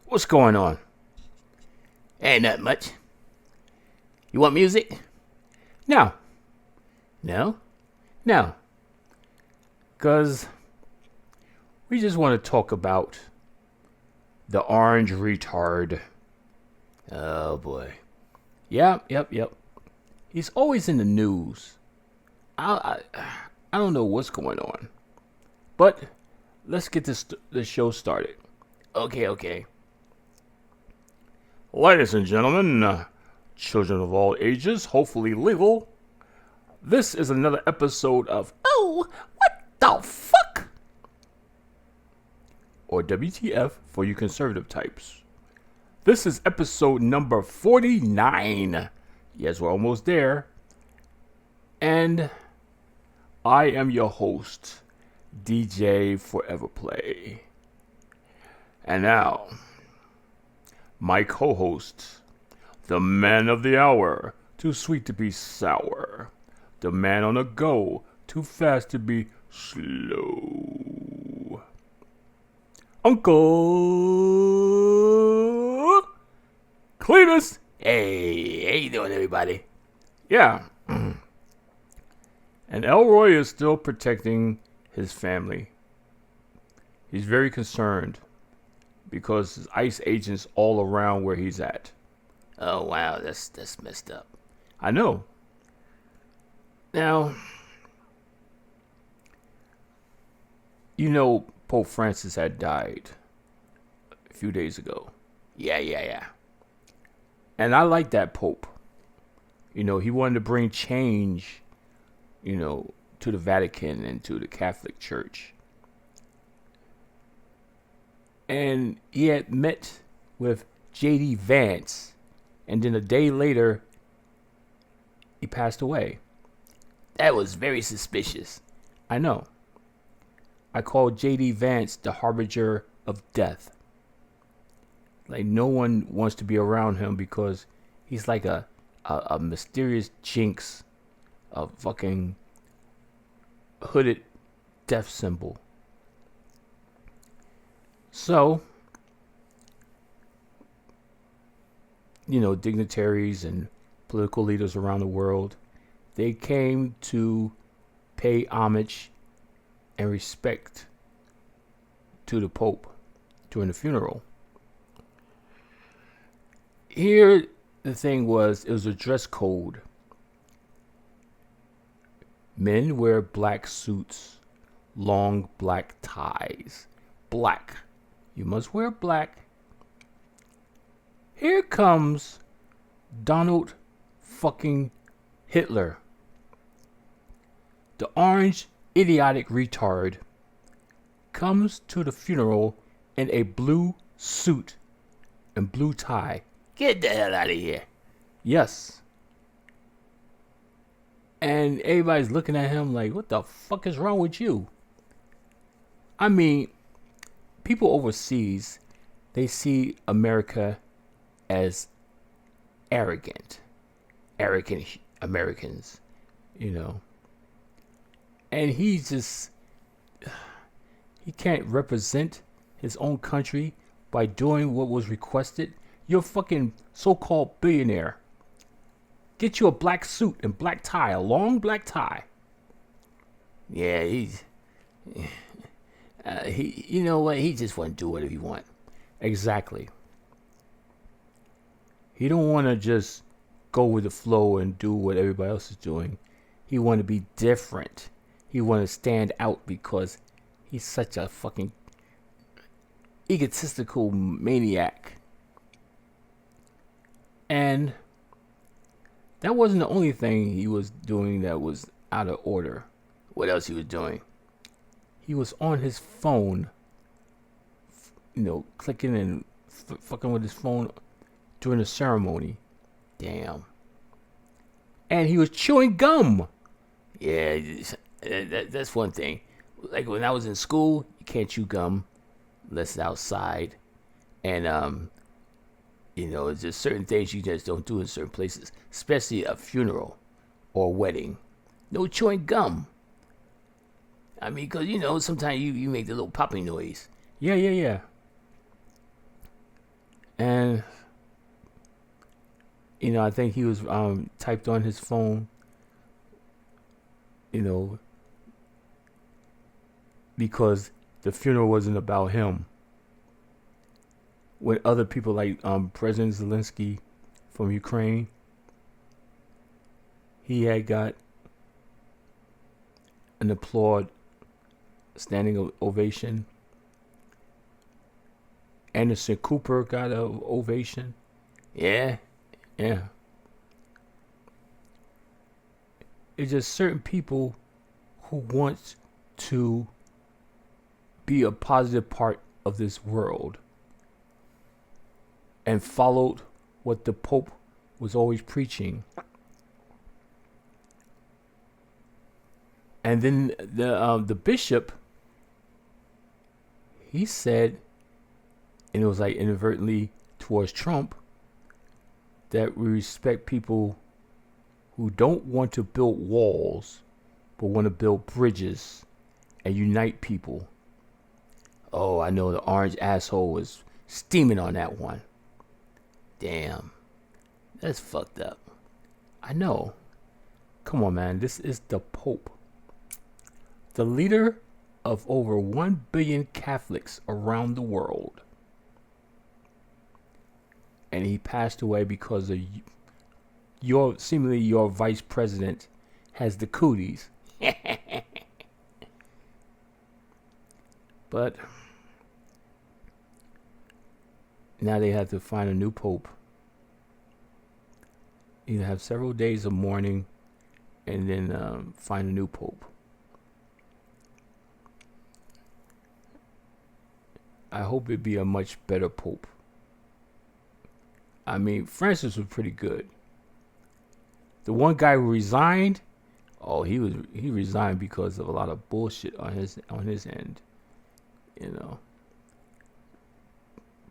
What's going on? Ain't nothing much. You want music? No. No? No. Because we just want to talk about the orange retard. Oh boy. Yep. He's always in the news. I don't know what's going on. But let's get the show started. Okay. Ladies and gentlemen, children of all ages, hopefully legal, this is another episode of Oh, What the Fuck? Or WTF for you conservative types. This is episode number 49. Yes, we're almost there. And I am your host, DJ Forever Play. And now, my co-host, the man of the hour, too sweet to be sour. The man on the go, too fast to be slow. Uncle Cletus. Hey, how you doing, everybody? Yeah. And Elroy is still protecting his family. He's very concerned because there's ICE agents all around where he's at. Oh, wow, that's messed up. I know. Now, you know Pope Francis had died a few days ago. Yeah. And I like that Pope. You know, he wanted to bring change, to the Vatican and to the Catholic Church. And he had met with J.D. Vance, and then a day later, he passed away. That was very suspicious. I know. I call J.D. Vance the harbinger of death. Like, no one wants to be around him because he's like a mysterious jinx, a fucking hooded death symbol. So, dignitaries and political leaders around the world, they came to pay homage and respect to the Pope during the funeral. Here, the thing was, it was a dress code. Men wear black suits, long black ties. Black. You must wear black. Here comes Donald fucking Hitler. The orange idiotic retard comes to the funeral in a blue suit and blue tie. Get the hell out of here. Yes. And everybody's looking at him like, what the fuck is wrong with you? I mean, people overseas, they see America as arrogant Americans, And he can't represent his own country by doing what was requested. You're a fucking so-called billionaire. Get you a black suit and black tie, a long black tie. Yeah, he you know what? He just want to do whatever he want. Exactly. He don't want to just go with the flow and do what everybody else is doing. He want to be different. He want to stand out because he's such a fucking egotistical maniac. And that wasn't the only thing he was doing that was out of order. What else he was doing? He was on his phone, clicking and fucking with his phone during the ceremony. Damn. And he was chewing gum. Yeah, that's one thing. Like when I was in school, you can't chew gum unless it's outside. And there's just certain things you just don't do in certain places, especially a funeral or a wedding. No chewing gum. I mean, because, sometimes you make the little popping noise. Yeah, yeah, yeah. And I think he was typed on his phone, you know, because the funeral wasn't about him. When other people like President Zelensky from Ukraine, he had got an applaud standing ovation. Anderson Cooper got an ovation. Yeah, yeah. It's just certain people who want to be a positive part of this world and followed what the Pope was always preaching. And then the bishop, he said, and it was like inadvertently towards Trump, that we respect people who don't want to build walls, but want to build bridges and unite people. Oh, I know the orange asshole was steaming on that one. Damn. That's fucked up. I know. Come on, man. This is the Pope. The leader of over 1 billion Catholics around the world. And he passed away because of seemingly your vice president has the cooties. But now they have to find a new pope. You have several days of mourning and then find a new pope. I hope it be a much better pope. I mean, Francis was pretty good. The one guy who resigned, he resigned because of a lot of bullshit on his end,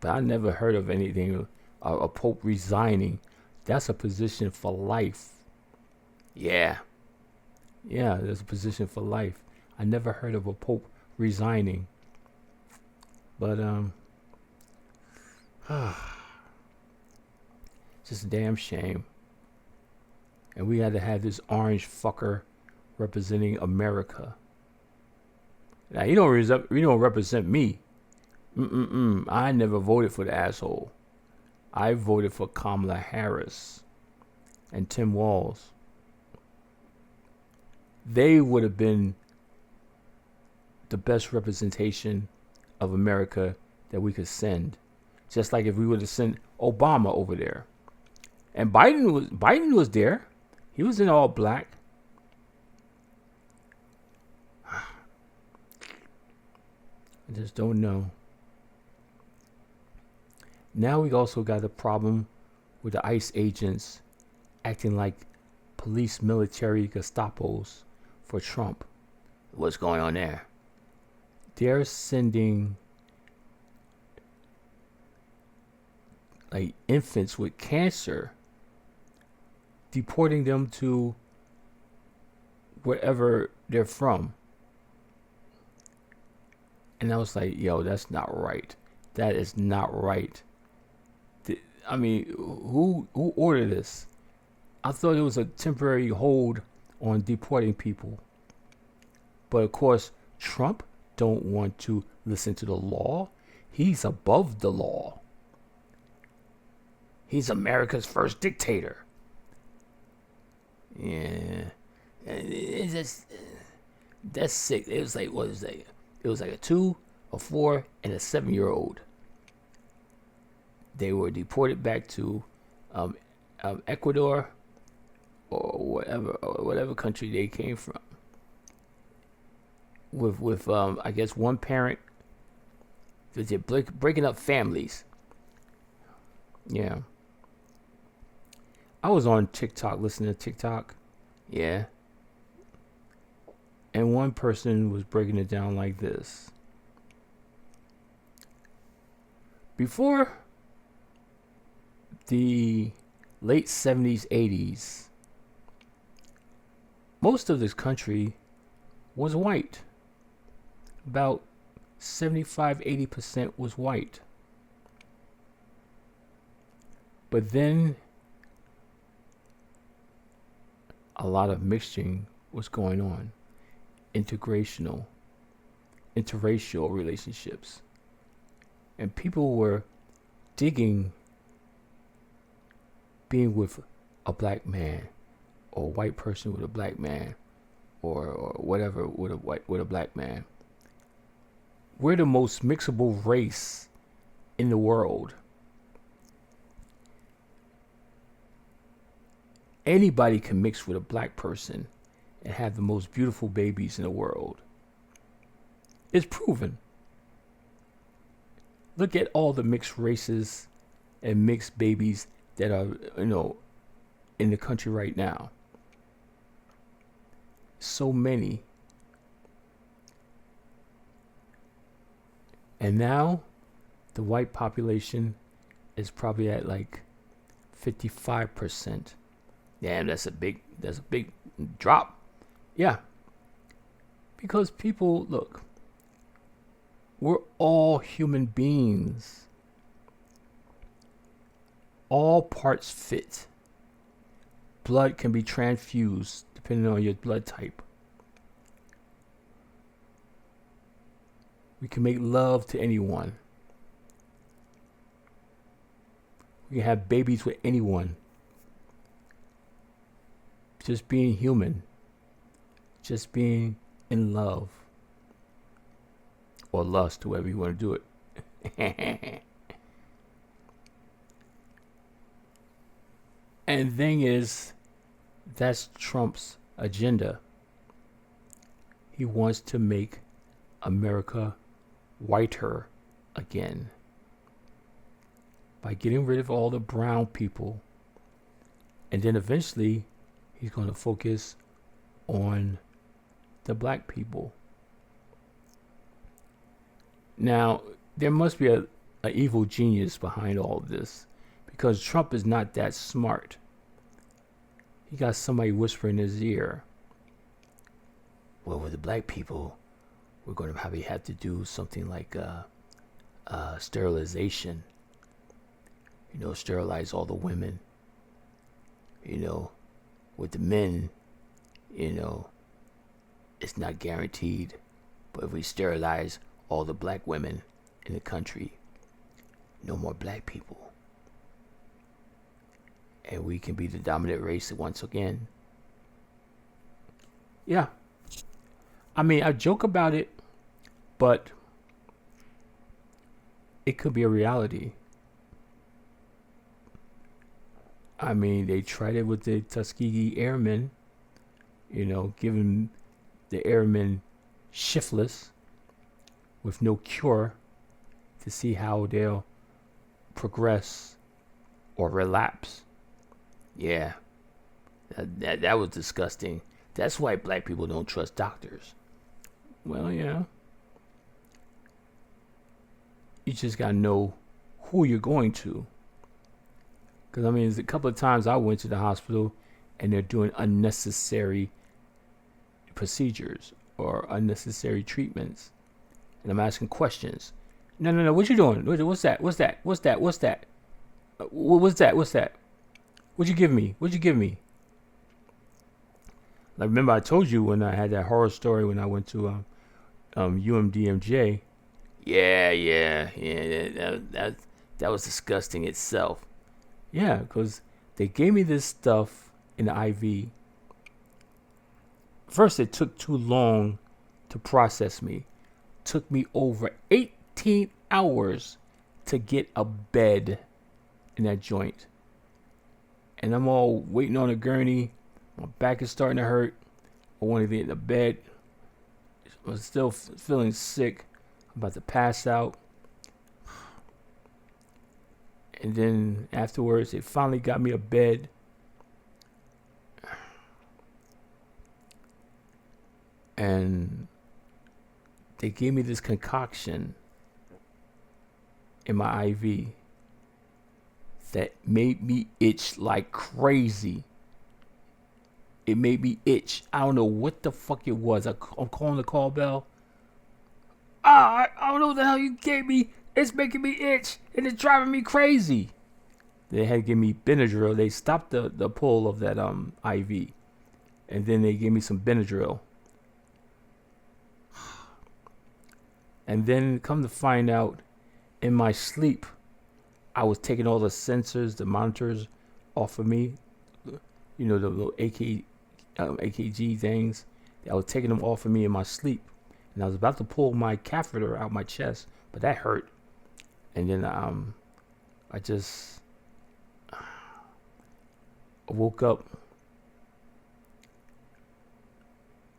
But I never heard of anything a pope resigning. That's a position for life. Yeah, there's a position for life. I never heard of a pope resigning. But just a damn shame. And we had to have this orange fucker representing America. Now he don't represent me. I never voted for the asshole. I voted for Kamala Harris and Tim Walz. They would have been the best representation of America that we could send. Just like if we would have sent Obama over there. And Biden was there. He was in all black. I just don't know. Now we also got a problem with the ICE agents acting like police, military, Gestapos for Trump. What's going on there? They're sending like infants with cancer, deporting them to wherever they're from. And I was like, yo, that's not right. That is not right. I mean, who ordered this? I thought it was a temporary hold on deporting people. But of course, Trump don't want to listen to the law. He's above the law. He's America's first dictator. Yeah. It's just, that's sick. It was like, what was that? It was like a 2, a 4, and a 7-year-old. They were deported back to Ecuador or whatever country they came from. With I guess one parent. They're breaking up families. Yeah. I was on TikTok, listening to TikTok. Yeah. And one person was breaking it down like this. Before the late 70s, 80s, most of this country was white. About 75-80% was white. But then a lot of mixing was going on. Interracial relationships. And people were digging being with a black man, or a white person with a black man, or whatever with a black man. We're the most mixable race in the world. Anybody can mix with a black person and have the most beautiful babies in the world. It's proven. Look at all the mixed races and mixed babies that are, in the country right now. So many. And now the white population is probably at like 55%. Damn, that's a big drop. Yeah. Because people, look, we're all human beings. All parts fit. Blood can be transfused depending on your blood type. We can make love to anyone. We can have babies with anyone. Just being human. Just being in love. Or lust, however you want to do it. And the thing is, that's Trump's agenda. He wants to make America whiter again by getting rid of all the brown people, and then eventually he's going to focus on the black people. Now, there must be an evil genius behind all of this, because Trump is not that smart. He got somebody whispering in his ear, well, with the black people, we're going to probably have to do something like sterilization. Sterilize all the women. With the men, it's not guaranteed. But if we sterilize all the black women in the country, no more black people. And we can be the dominant race once again. Yeah. I mean, I joke about it, but it could be a reality. I mean, they tried it with the Tuskegee Airmen, giving the airmen shiftless with no cure to see how they'll progress or relapse. Yeah, that was disgusting. That's why black people don't trust doctors. Well, yeah. You just gotta know who you're going to. Because, there's a couple of times I went to the hospital and they're doing unnecessary procedures or unnecessary treatments. And I'm asking questions. No, what you doing? What's that? What's that? What'd you give me? Like, remember I told you when I had that horror story when I went to UMDMJ. Yeah. That was disgusting itself. Yeah, because they gave me this stuff in the IV. First, it took too long to process me. Took me over 18 hours to get a bed in that joint. And I'm all waiting on a gurney. My back is starting to hurt. I want to get in the bed. I'm still feeling sick. I'm about to pass out. And then afterwards, they finally got me a bed. And they gave me this concoction in my IV that made me itch like crazy. It made me itch. I don't know what the fuck it was. I'm calling the call bell. I don't know what the hell you gave me. It's making me itch and it's driving me crazy. They had to give me Benadryl. They stopped the pull of that IV. And then they gave me some Benadryl. And then come to find out, in my sleep, I was taking all the sensors, the monitors off of me. You know, the little AKG things. I was taking them off of me in my sleep. And I was about to pull my catheter out my chest, but that hurt. And then I just woke up.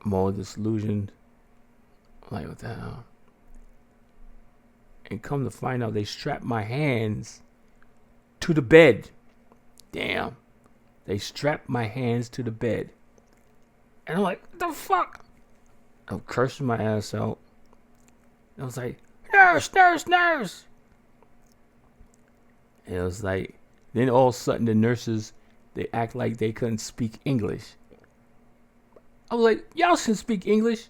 I'm all disillusioned. Like, what the hell? And come to find out, they strapped my hands to the bed. Damn. They strapped my hands to the bed. And I'm like, what the fuck? I'm cursing my ass out. And I was like, nurse, nurse, nurse. And it was like, then all of a sudden the nurses, they act like they couldn't speak English. I was like, y'all can speak English.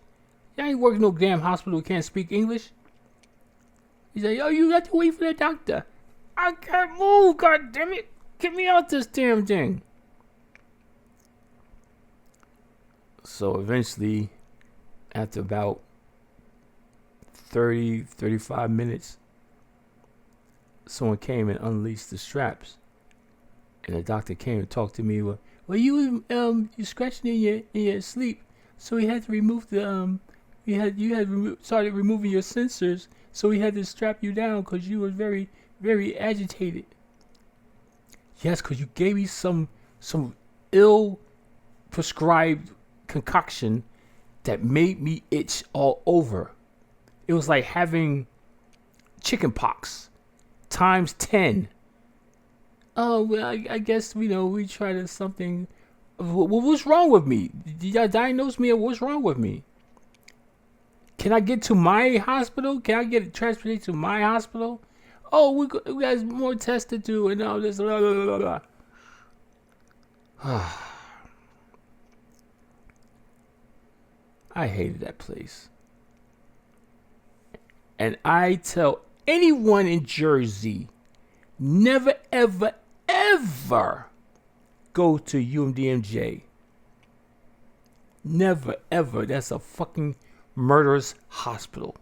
Y'all ain't working no damn hospital who can't speak English. He's like, yo, you got to wait for the doctor. I can't move, god damn it. Get me out this damn thing. So eventually, after about 35 minutes, someone came and unleashed the straps. And the doctor came and talked to me. Well, you scratching in your sleep, so he had to remove the started removing your sensors, so he had to strap you down because you were very, very agitated. Yes, because you gave me some ill prescribed concoction that made me itch all over. It was like having chicken pox times 10. Oh, well, I guess, we tried something. What's wrong with me? Did y'all diagnose me, or what's wrong with me? Can I get to my hospital? Can I get transported to my hospital? Oh, we got more tests to do and all this. Blah, blah, blah, blah. I hated that place. And I tell anyone in Jersey, never, ever, ever go to UMDMJ. Never, ever. That's a fucking murderous hospital.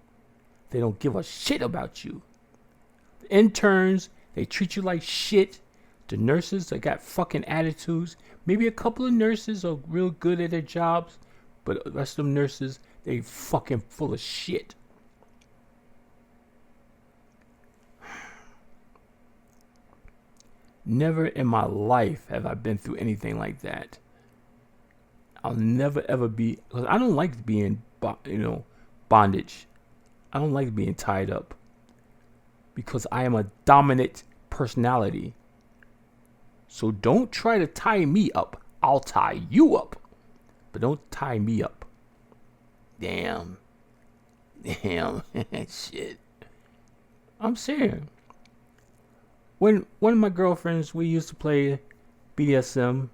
They don't give a shit about you. The interns, they treat you like shit. The nurses, they got fucking attitudes. Maybe a couple of nurses are real good at their jobs, but the rest of them nurses, they fucking full of shit. Never in my life have I been through anything like that. I'll never ever be, because I don't like being, bondage. I don't like being tied up, because I am a dominant personality. So don't try to tie me up. I'll tie you up, but don't tie me up. Damn, shit. I'm serious. When one of my girlfriends, we used to play BDSM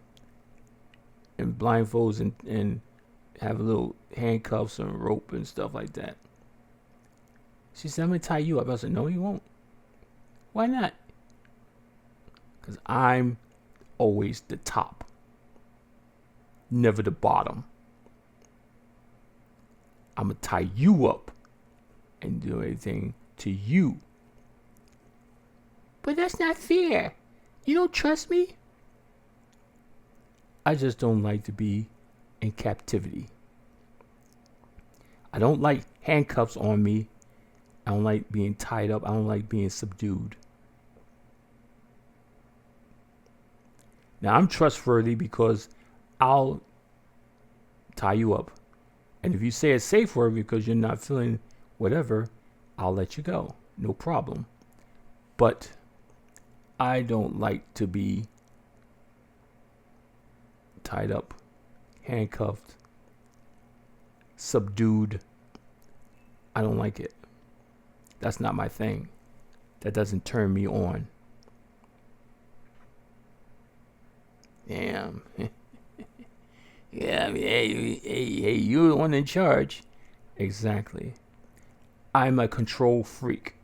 and blindfolds and have a little handcuffs and rope and stuff like that. She said, I'm going to tie you up. I said, no, you won't. Why not? Because I'm always the top, never the bottom. I'm going to tie you up and do anything to you. But that's not fair. You don't trust me? I just don't like to be in captivity. I don't like handcuffs on me. I don't like being tied up. I don't like being subdued. Now, I'm trustworthy because I'll tie you up. And if you say a safe word because you're not feeling whatever, I'll let you go. No problem. But I don't like to be tied up, handcuffed, subdued. I don't like it. That's not my thing. That doesn't turn me on. Damn. Yeah, I mean, hey, you're the one in charge. Exactly. I'm a control freak.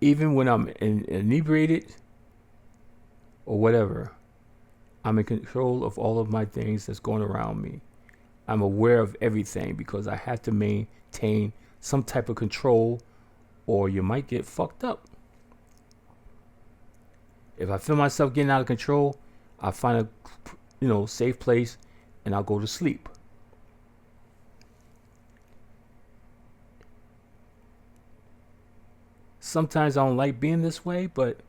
Even when I'm inebriated or whatever, I'm in control of all of my things that's going around me. I'm aware of everything because I have to maintain some type of control or you might get fucked up. If I feel myself getting out of control, I find a safe place and I'll go to sleep. Sometimes I don't like being this way, but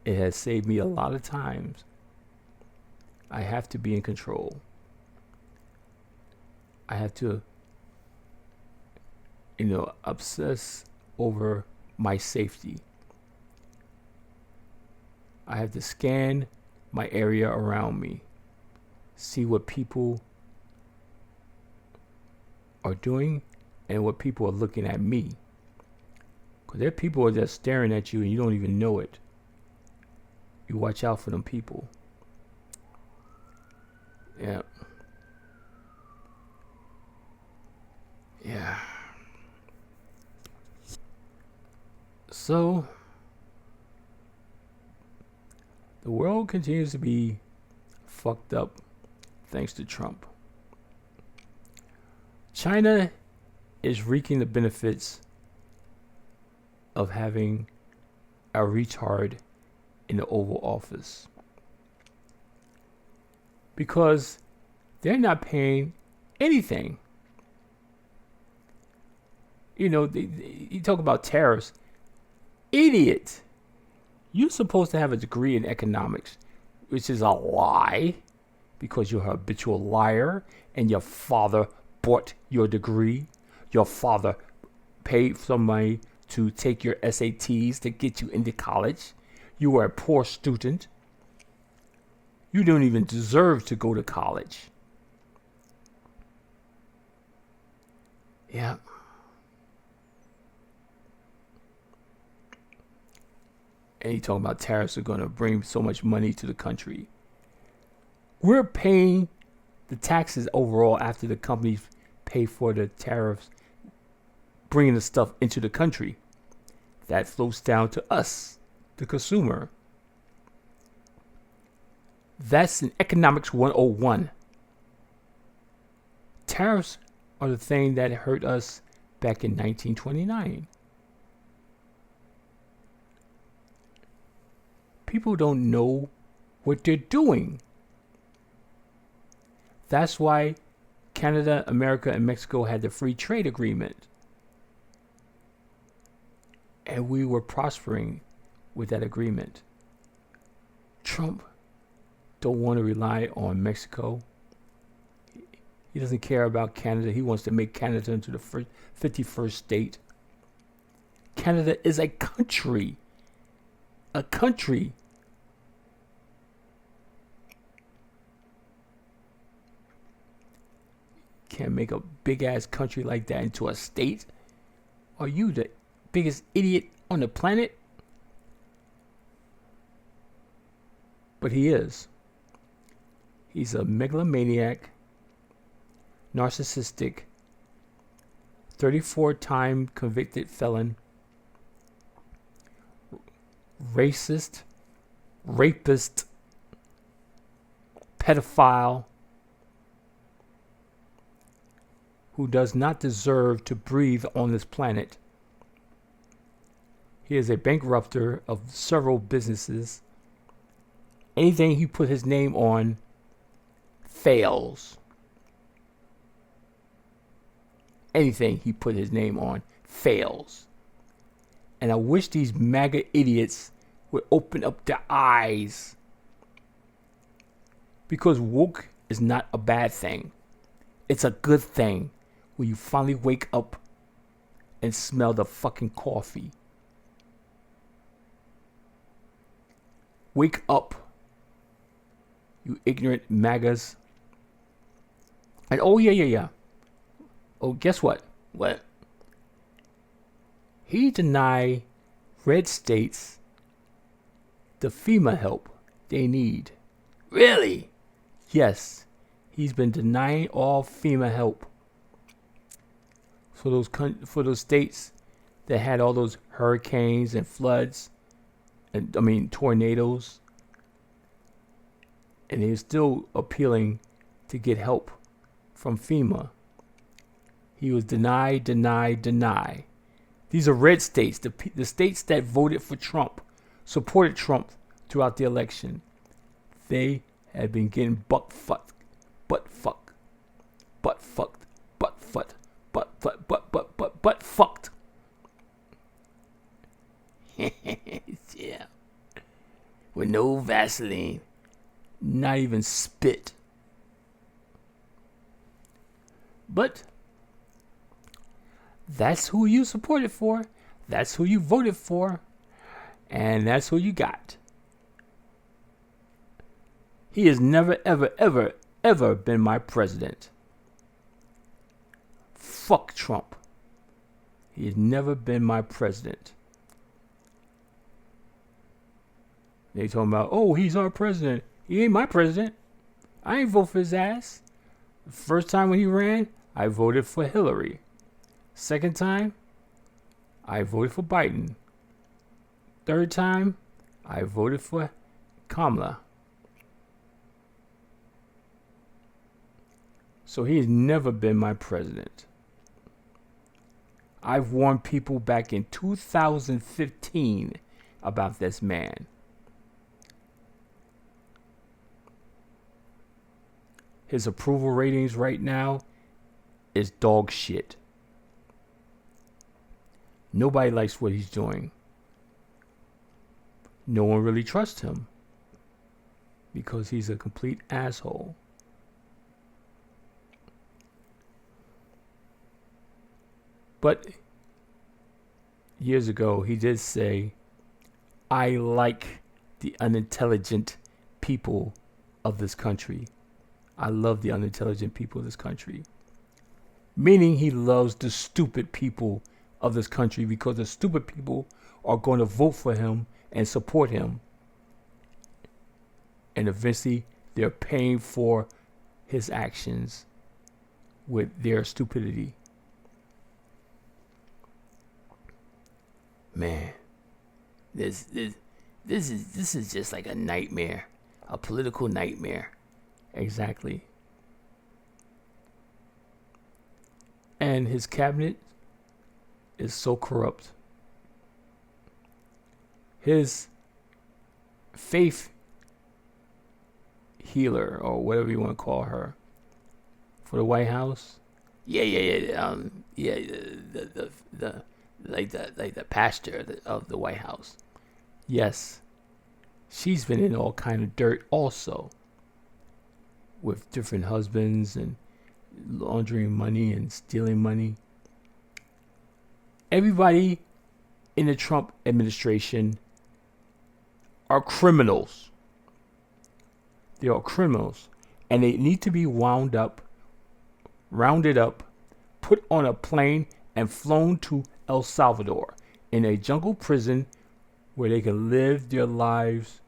it has saved me a lot of times. I have to be in control. I have to, obsess over my safety. I have to scan my area around me, see what people are doing and what people are looking at me. Because there are people who are just staring at you and you don't even know it. You watch out for them people. Yeah. Yeah. So, the world continues to be fucked up thanks to Trump. China is reaping the benefits of having a retard in the Oval Office because they're not paying anything. You talk about tariffs. Idiot. You're supposed to have a degree in economics, which is a lie because you're a habitual liar and your father bought your degree. Your father paid some money to take your SATs to get you into college. You were a poor student. You don't even deserve to go to college. Yeah. And you talking about tariffs are going to bring so much money to the country. We're paying the taxes overall after the companies pay for the tariffs, bringing the stuff into the country. That flows down to us, the consumer. That's in economics 101. Tariffs are the thing that hurt us back in 1929. People don't know what they're doing. That's why Canada, America, and Mexico had the free trade agreement. And we were prospering with that agreement. Trump don't want to rely on Mexico. He doesn't care about Canada. He wants to make Canada into the 51st state. Canada is a country. A country. Can't make a big ass country like that into a state. Are you the biggest idiot on the planet? But he is. He's a megalomaniac, narcissistic, 34-time convicted felon, racist, rapist, pedophile, who does not deserve to breathe on this planet. He is a bankrupter of several businesses. Anything he put his name on fails. Anything he put his name on fails. And I wish these MAGA idiots would open up their eyes. Because woke is not a bad thing. It's a good thing when you finally wake up and smell the fucking coffee. Wake up, you ignorant MAGAs. And oh yeah. Oh, guess what? What? He denied red states the FEMA help they need. Really? Yes. He's been denying all FEMA help. for those states that had all those hurricanes and floods, and tornadoes, and he was still appealing to get help from FEMA. He was denied. These are red states, the states that voted for Trump, supported Trump throughout the election. They have been getting butt fucked. Yeah. With no Vaseline, not even spit. But that's who you supported for. That's who you voted for. And that's who you got. He has never, ever, ever, ever been my president. Fuck Trump. He has never been my president. They talking about, oh, he's our president. He ain't my president. I ain't vote for his ass. The first time when he ran, I voted for Hillary. Second time, I voted for Biden. Third time, I voted for Kamala. So he has never been my president. I've warned people back in 2015 about this man. His approval ratings right now is dog shit. Nobody likes what he's doing. No one really trusts him because he's a complete asshole. But years ago, he did say, I like the unintelligent people of this country. I love the unintelligent people of this country. Meaning he loves the stupid people of this country because the stupid people are going to vote for him and support him. And eventually they're paying for his actions with their stupidity. Man, this is just like a nightmare, a political nightmare. Exactly. And his cabinet is so corrupt. His faith healer, or whatever you want to call her, for the White House. The pastor of the White House. Yes, she's been in all kind of dirt also, with different husbands and laundering money and stealing money. Everybody in the Trump administration are criminals. They are criminals, and they need to be rounded up, put on a plane and flown to El Salvador in a jungle prison where they can live their lives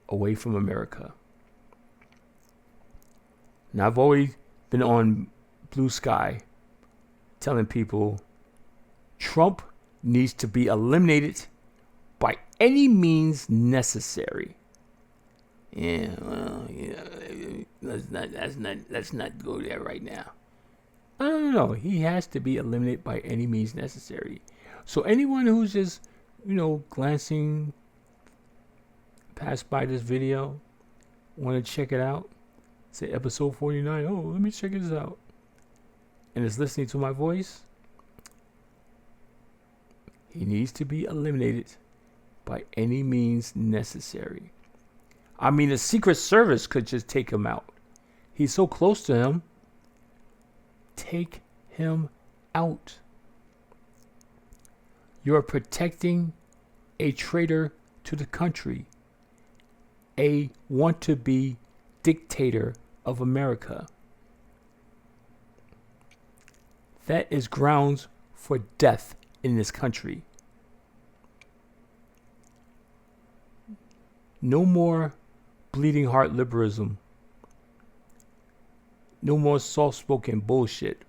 away from America. Now, I've always been on Blue Sky telling people Trump needs to be eliminated by any means necessary. Yeah, well, let's not go there right now. No. He has to be eliminated by any means necessary. So anyone who's just, glancing past by this video, want to check it out, say episode 49, oh, let me check this out, and is listening to my voice, he needs to be eliminated by any means necessary. I mean, the Secret Service could just take him out. He's so close to him. Take him out. You're protecting a traitor to the country, a want-to-be dictator of America. That is grounds for death in this country. No more bleeding heart liberalism. No more soft-spoken bullshit.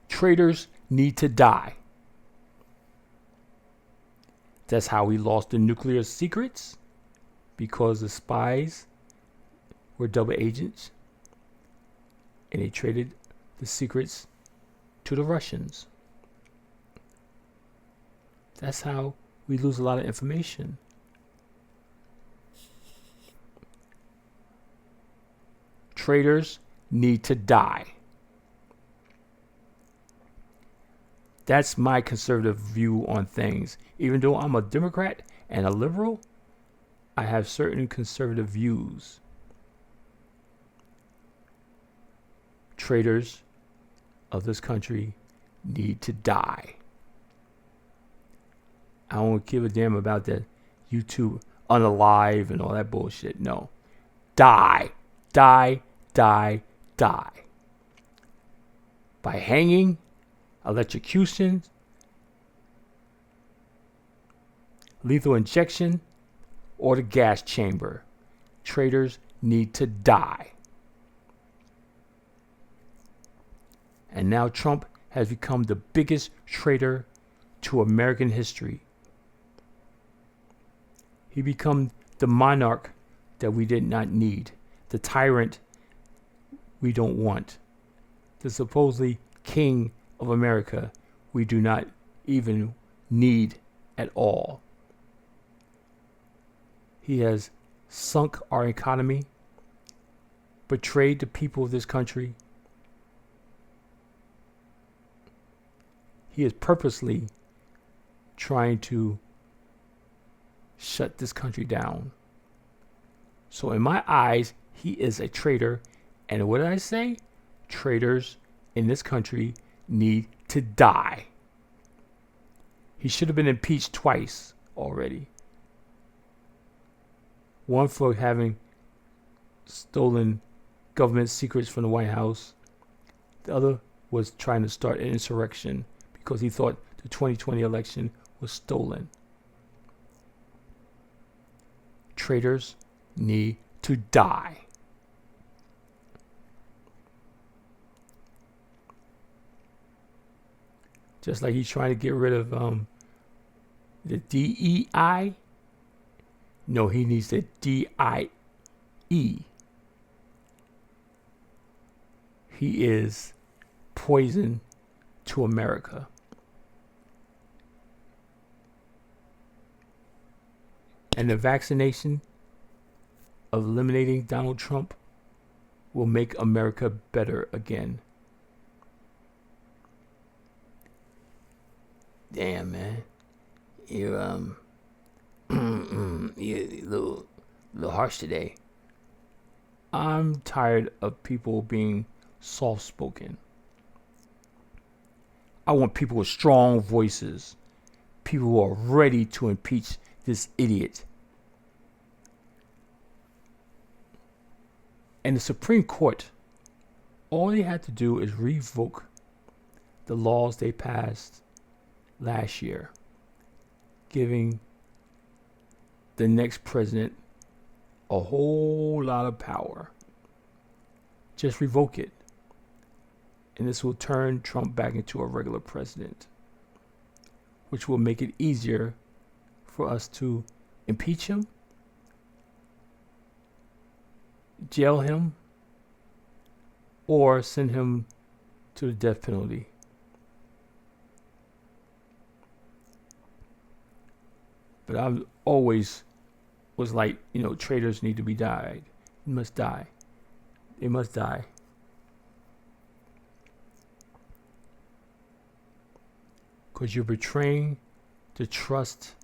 Traitors need to die. That's how we lost the nuclear secrets, because the spies were double agents and they traded the secrets to the Russians. That's how we lose a lot of information. Traitors need to die. That's my conservative view on things. Even though I'm a Democrat and a liberal, I have certain conservative views. Traitors of this country need to die. I don't give a damn about that YouTube unalive and all that bullshit. No. Die. Die. Die. Die. By hanging, electrocution, lethal injection, or the gas chamber. Traitors need to die. And now Trump has become the biggest traitor to American history. He became the monarch that we did not need, the tyrant we don't want, the supposedly king of America we do not even need at all. He has sunk our economy, betrayed the people of this country. He is purposely trying to shut this country down. So in my eyes, he is a traitor. And what did I say? Traitors in this country need to die. He should have been impeached twice already. One for having stolen government secrets from the White House. The other was trying to start an insurrection because he thought the 2020 election was stolen. Traitors need to die. Just like he's trying to get rid of the DEI. No, he needs the DIE. He is poison to America. And the vaccination of eliminating Donald Trump will make America better again. Damn, man. You're you're a little harsh today. I'm tired of people being soft-spoken. I want people with strong voices. People who are ready to impeach this idiot. And the Supreme Court, all they had to do is revoke the laws they passed last year, giving the next president a whole lot of power. Just revoke it. And this will turn Trump back into a regular president, which will make it easier for us to impeach him, jail him, or send him to the death penalty. But I always was like, traitors need to be died. They must die. They must die. Because you're betraying the trust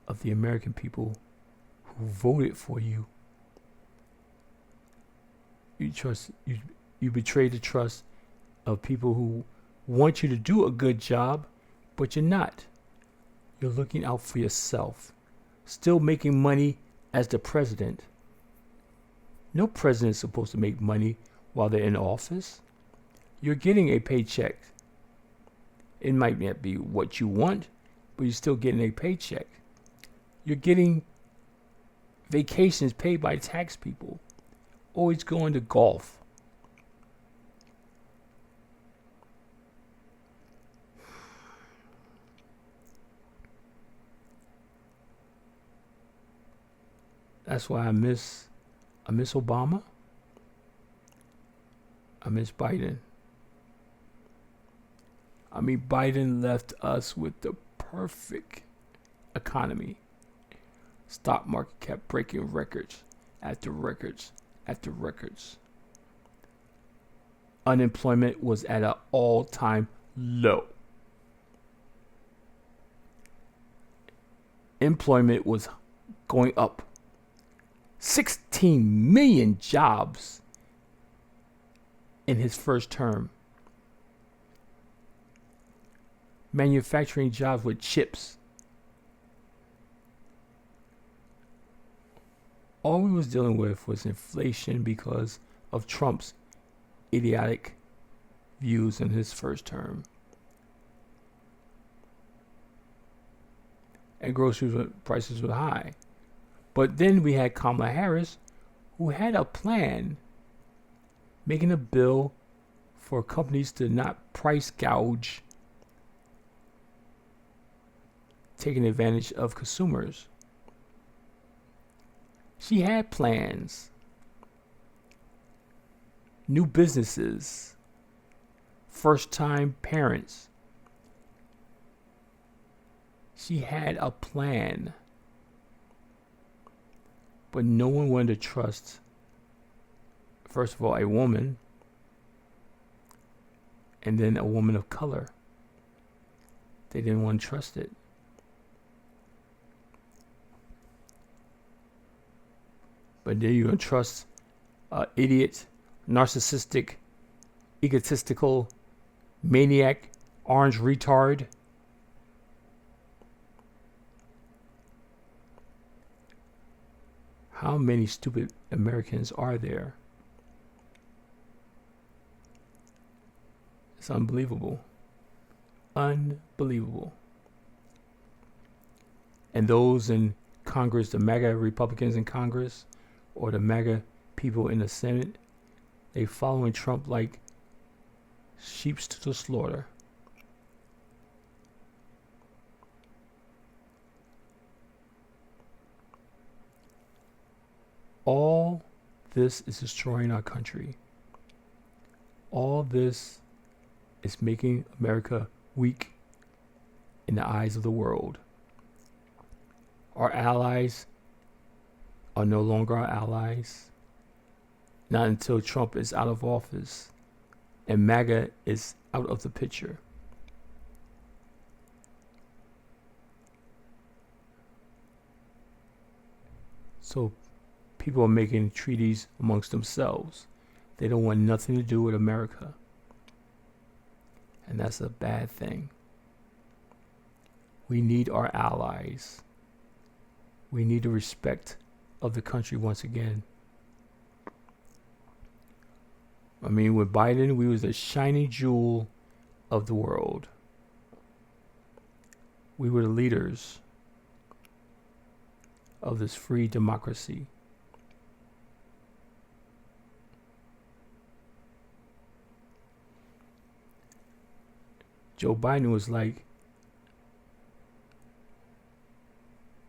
of the American people who voted for you. You betray the trust of people who want you to do a good job, but you're not. You're looking out for yourself. Still making money as the president. No president is supposed to make money while they're in office. You're getting a paycheck. It might not be what you want, but you're still getting a paycheck. You're getting vacations paid by tax people. always going to golf. That's why I miss Obama. I miss Biden. I mean, Biden left us with the perfect economy. Stock market kept breaking records after records after records. Unemployment was at an all-time low. Employment was going up. 16 million jobs in his first term. Manufacturing jobs with chips. All we was dealing with was inflation because of Trump's idiotic views in his first term. And grocery prices were high. But then we had Kamala Harris, who had a plan, making a bill for companies to not price gouge, taking advantage of consumers. She had plans, new businesses, first-time parents. She had a plan. But no one wanted to trust, first of all, a woman, and then a woman of color. They didn't want to trust it. But then you're going to trust idiot, narcissistic, egotistical, maniac, orange retard. How many stupid Americans are there? It's unbelievable. Unbelievable. And those in Congress, the MAGA Republicans in Congress, or the MAGA people in the Senate, they following Trump like sheep to the slaughter. All this is destroying our country. All this is making America weak in the eyes of the world. Our allies are no longer our allies. Not until Trump is out of office and MAGA is out of the picture. So people are making treaties amongst themselves. They don't want nothing to do with America. And that's a bad thing. We need our allies. We need the respect of the country once again. I mean, with Biden, we was the shiny jewel of the world. We were the leaders of this free democracy. Joe Biden was like,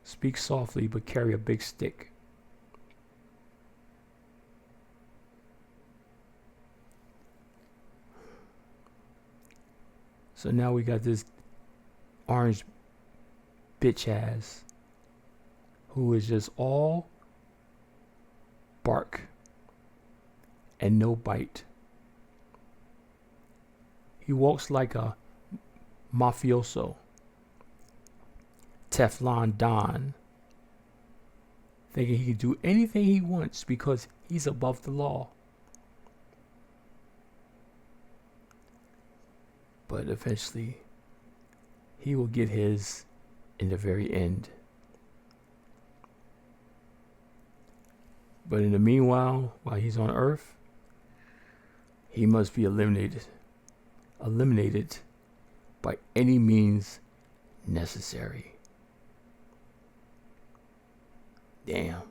speak softly but carry a big stick. So now we got this orange bitch ass who is just all bark and no bite. He walks like a mafioso, Teflon Don, thinking he can do anything he wants because he's above the law. But eventually, he will get his in the very end. But in the meanwhile, while he's on Earth, he must be eliminated by any means necessary. Damn.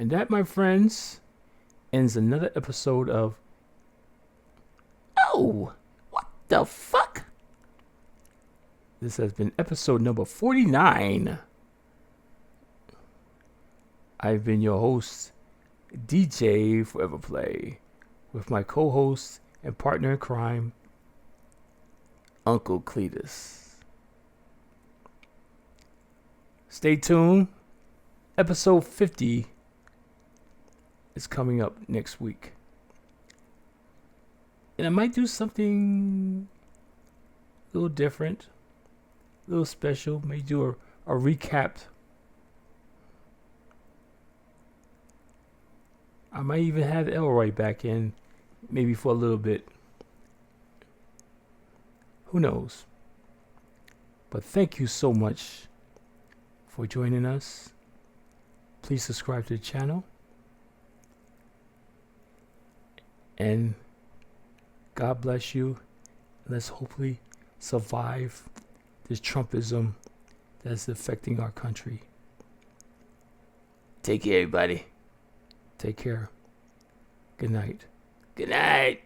And that, my friends, ends another episode of Oh, what the fuck? This has been episode number 49. I've been your host, DJ Forever Play, with my co-host and partner in crime, Uncle Cletus. Stay tuned. Episode 50 is coming up next week. And I might do something a little different, a little special. May do a recap. I might even have Elroy back in, maybe for a little bit. Who knows? But thank you so much for joining us. Please subscribe to the channel. And God bless you. Let's hopefully survive this Trumpism that's affecting our country. Take care, everybody. Take care. Good night. Good night.